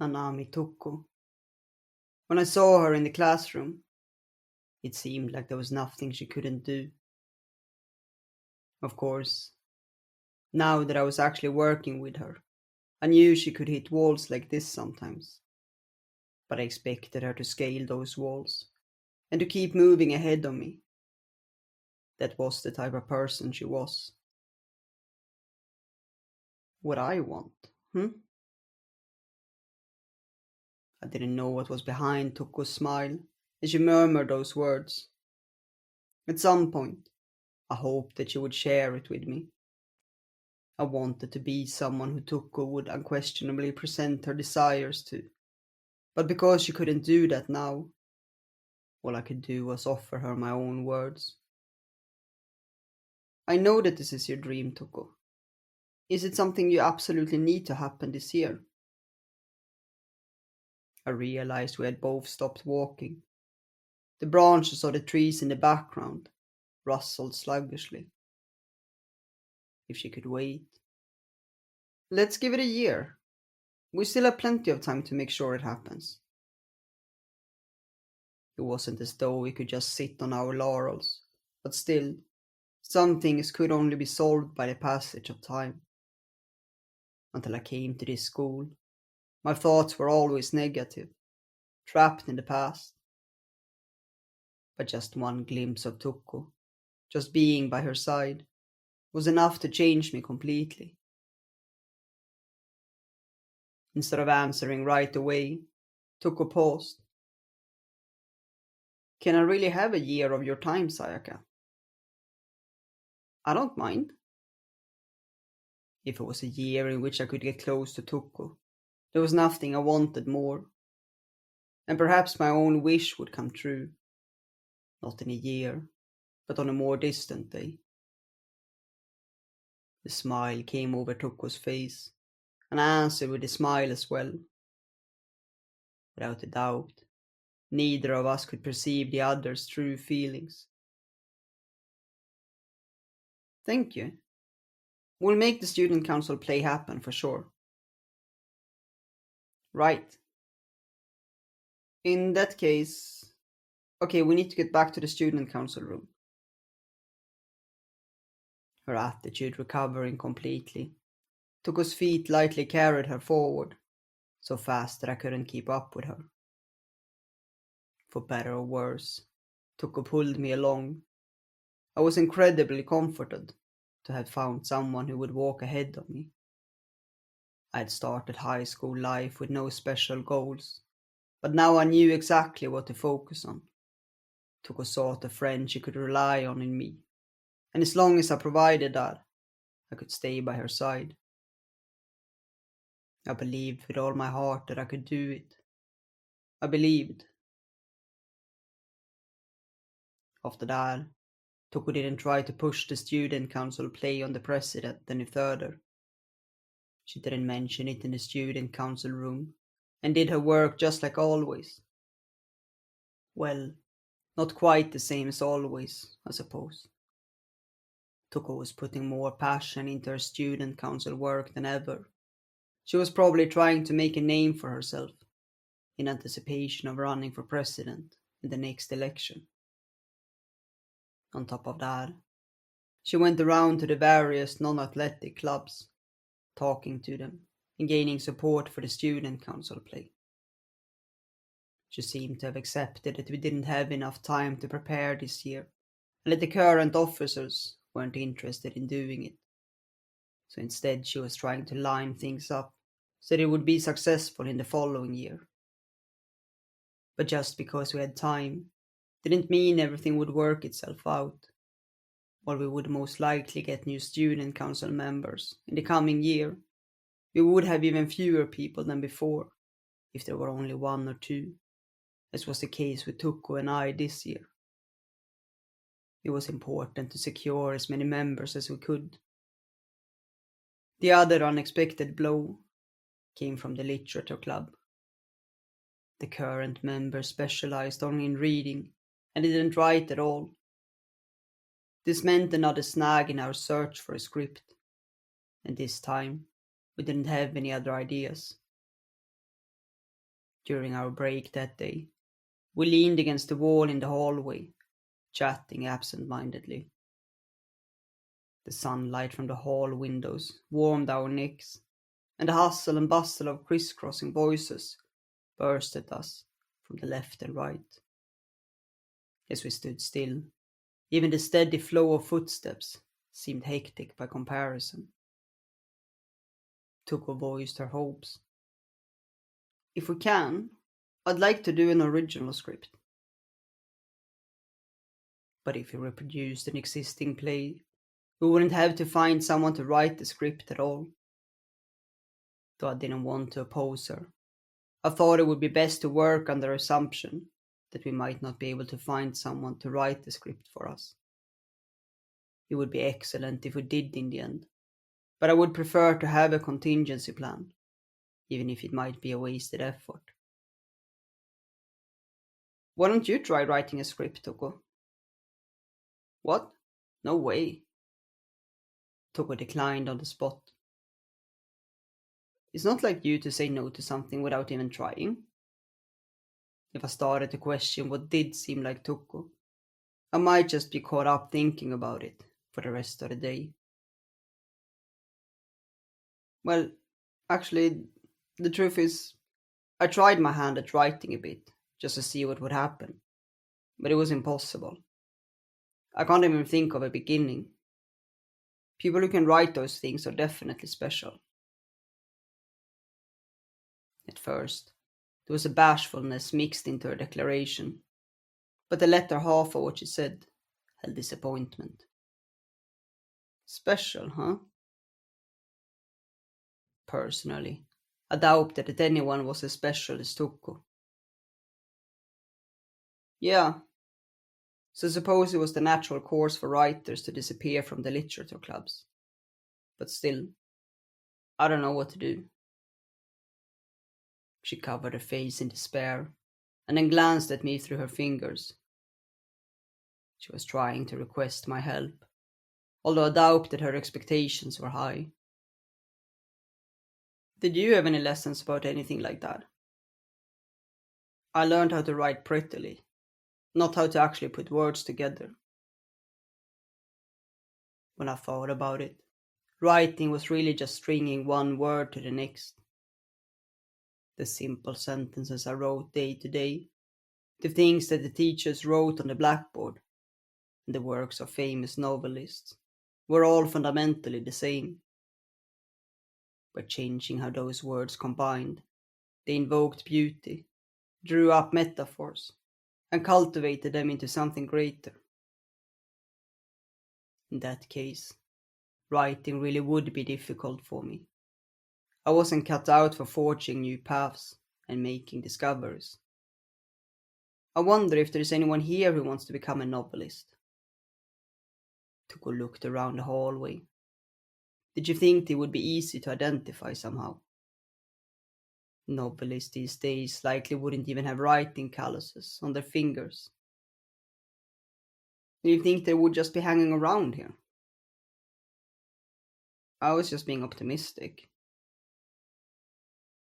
Nanami Toko. When I saw her in the classroom, it seemed like there was nothing she couldn't do. Of course, now that I was actually working with her, I knew she could hit walls like this sometimes. But I expected her to scale those walls and to keep moving ahead of me. That was the type of person she was. What I want, hmm? I didn't know what was behind Toko's smile as she murmured those words. At some point, I hoped that she would share it with me. I wanted to be someone who Toko would unquestionably present her desires to. But because she couldn't do that now, all I could do was offer her my own words. I know that this is your dream, Toko. Is it something you absolutely need to happen this year? I realized we had both stopped walking. The branches of the trees in the background rustled sluggishly. If she could wait. Let's give it a year. We still have plenty of time to make sure it happens. It wasn't as though we could just sit on our laurels, but still, some things could only be solved by the passage of time. Until I came to this school, my thoughts were always negative, trapped in the past. But just one glimpse of Tuko, just being by her side, was enough to change me completely. Instead of answering right away, Tuko paused. Can I really have a year of your time, Sayaka? I don't mind. If it was a year in which I could get close to Tuko, there was nothing I wanted more. And perhaps my own wish would come true. Not in a year, but on a more distant day. The smile came over Tuko's face, and I answered with a smile as well. Without a doubt, neither of us could perceive the other's true feelings. Thank you. We'll make the student council play happen for sure. Right. In that case, okay, we need to get back to the student council room. Her attitude recovering completely. Tuko's feet lightly carried her forward, so fast that I couldn't keep up with her. For better or worse, Tuko pulled me along. I was incredibly comforted to have found someone who would walk ahead of me. I had started high school life with no special goals, but now I knew exactly what to focus on. Tuko sought a friend she could rely on in me, and as long as I provided that, I could stay by her side. I believed with all my heart that I could do it. I believed. After that, Tuko didn't try to push the student council play on the president any further. She didn't mention it in the student council room, and did her work just like always. Well, not quite the same as always, I suppose. Tuko was putting more passion into her student council work than ever. She was probably trying to make a name for herself in anticipation of running for president in the next election. On top of that, she went around to the various non-athletic clubs, talking to them and gaining support for the student council play. She seemed to have accepted that we didn't have enough time to prepare this year, and that the current officers weren't interested in doing it. So instead, she was trying to line things up so that it would be successful in the following year. But just because we had time didn't mean everything would work itself out. While we would most likely get new student council members in the coming year, we would have even fewer people than before, if there were only one or two, as was the case with Tuko and I this year. It was important to secure as many members as we could. The other unexpected blow came from the literature club. The current member specialized only in reading and didn't write at all. This meant another snag in our search for a script, and this time we didn't have any other ideas. During our break that day, we leaned against the wall in the hallway, chatting absent-mindedly. The sunlight from the hall windows warmed our necks, and the hustle and bustle of crisscrossing voices burst at us from the left and right. As we stood still, even the steady flow of footsteps seemed hectic by comparison. Tuko voiced her hopes. If we can, I'd like to do an original script. But if we reproduced an existing play, we wouldn't have to find someone to write the script at all. Though I didn't want to oppose her, I thought it would be best to work under assumption that we might not be able to find someone to write the script for us. It would be excellent if we did in the end, but I would prefer to have a contingency plan, even if it might be a wasted effort. Why don't you try writing a script, Toko? What? No way. Toko declined on the spot. It's not like you to say no to something without even trying. If I started to question what did seem like Toko, I might just be caught up thinking about it for the rest of the day. Well, actually, the truth is, I tried my hand at writing a bit, just to see what would happen, but it was impossible. I can't even think of a beginning. People who can write those things are definitely special. At first, there was a bashfulness mixed into her declaration, but the latter half of what she said held disappointment. Special, huh? Personally, I doubted that anyone was as special as Tuko. Yeah, so suppose it was the natural course for writers to disappear from the literature clubs. But still, I don't know what to do. She covered her face in despair, and then glanced at me through her fingers. She was trying to request my help, although I doubted her expectations were high. Did you have any lessons about anything like that? I learned how to write prettily, not how to actually put words together. When I thought about it, writing was really just stringing one word to the next. The simple sentences I wrote day to day, the things that the teachers wrote on the blackboard, and the works of famous novelists, were all fundamentally the same. By changing how those words combined, they invoked beauty, drew up metaphors, and cultivated them into something greater. In that case, writing really would be difficult for me. I wasn't cut out for forging new paths and making discoveries. I wonder if there is anyone here who wants to become a novelist. Tuko looked around the hallway. Did you think they would be easy to identify somehow? Novelists these days likely wouldn't even have writing calluses on their fingers. Do you think they would just be hanging around here? I was just being optimistic.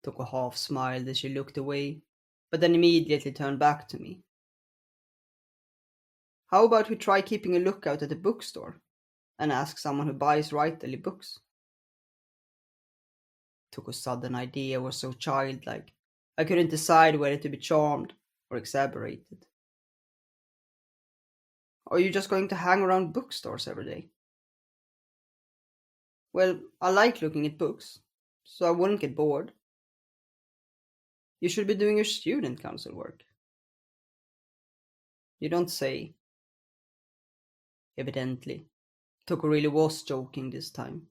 Toko half smiled as she looked away, but then immediately turned back to me. How about we try keeping a lookout at the bookstore and ask someone who buys writerly books? Toko's sudden idea was so childlike, I couldn't decide whether to be charmed or exasperated. Are you just going to hang around bookstores every day? Well, I like looking at books, so I wouldn't get bored. You should be doing your student council work. You don't say. Evidently, Toko really was joking this time.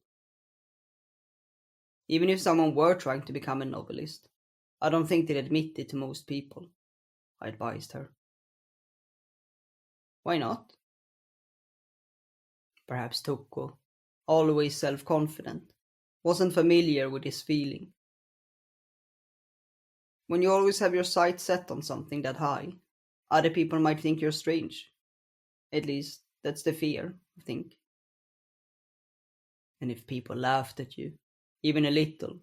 Even if someone were trying to become a novelist, I don't think they'd admit it to most people, I advised her. Why not? Perhaps Toko, always self-confident, wasn't familiar with this feeling. When you always have your sights set on something that high, other people might think you're strange. At least, that's the fear, I think. And if people laughed at you, even a little,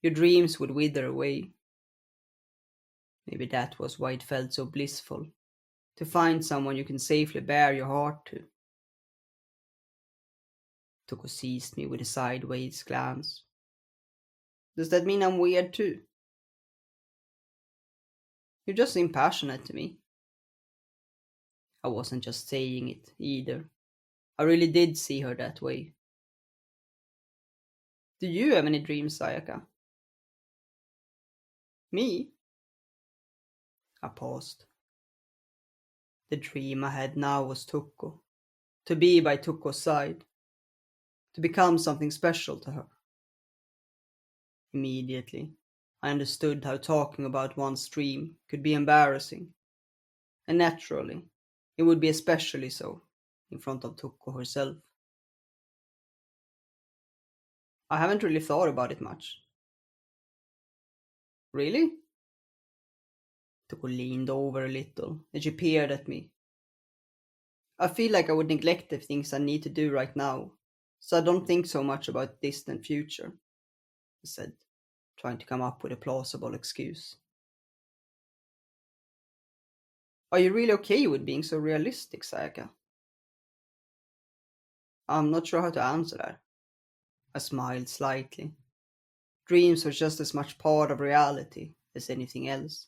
your dreams would wither away. Maybe that was why it felt so blissful, to find someone you can safely bare your heart to. Toko seized me with a sideways glance. Does that mean I'm weird too? You just seem passionate to me. I wasn't just saying it, either. I really did see her that way. Do you have any dreams, Sayaka? Me? I paused. The dream I had now was Tuko. To be by Tuko's side. To become something special to her. Immediately, I understood how talking about one's dream could be embarrassing. And naturally, it would be especially so in front of Tuko herself. I haven't really thought about it much. Really? Tuko leaned over a little and she peered at me. I feel like I would neglect the things I need to do right now, so I don't think so much about distant future, I said, trying to come up with a plausible excuse. Are you really okay with being so realistic, Sayaka? I'm not sure how to answer that. I smiled slightly. Dreams are just as much part of reality as anything else,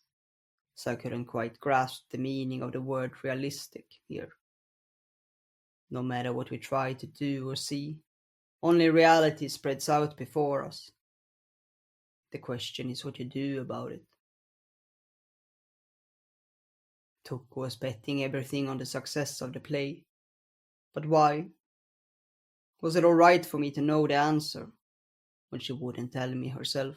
so I couldn't quite grasp the meaning of the word realistic here. No matter what we try to do or see, only reality spreads out before us. The question is what you do about it. Toko was betting everything on the success of the play. But why? Was it alright for me to know the answer when she wouldn't tell me herself?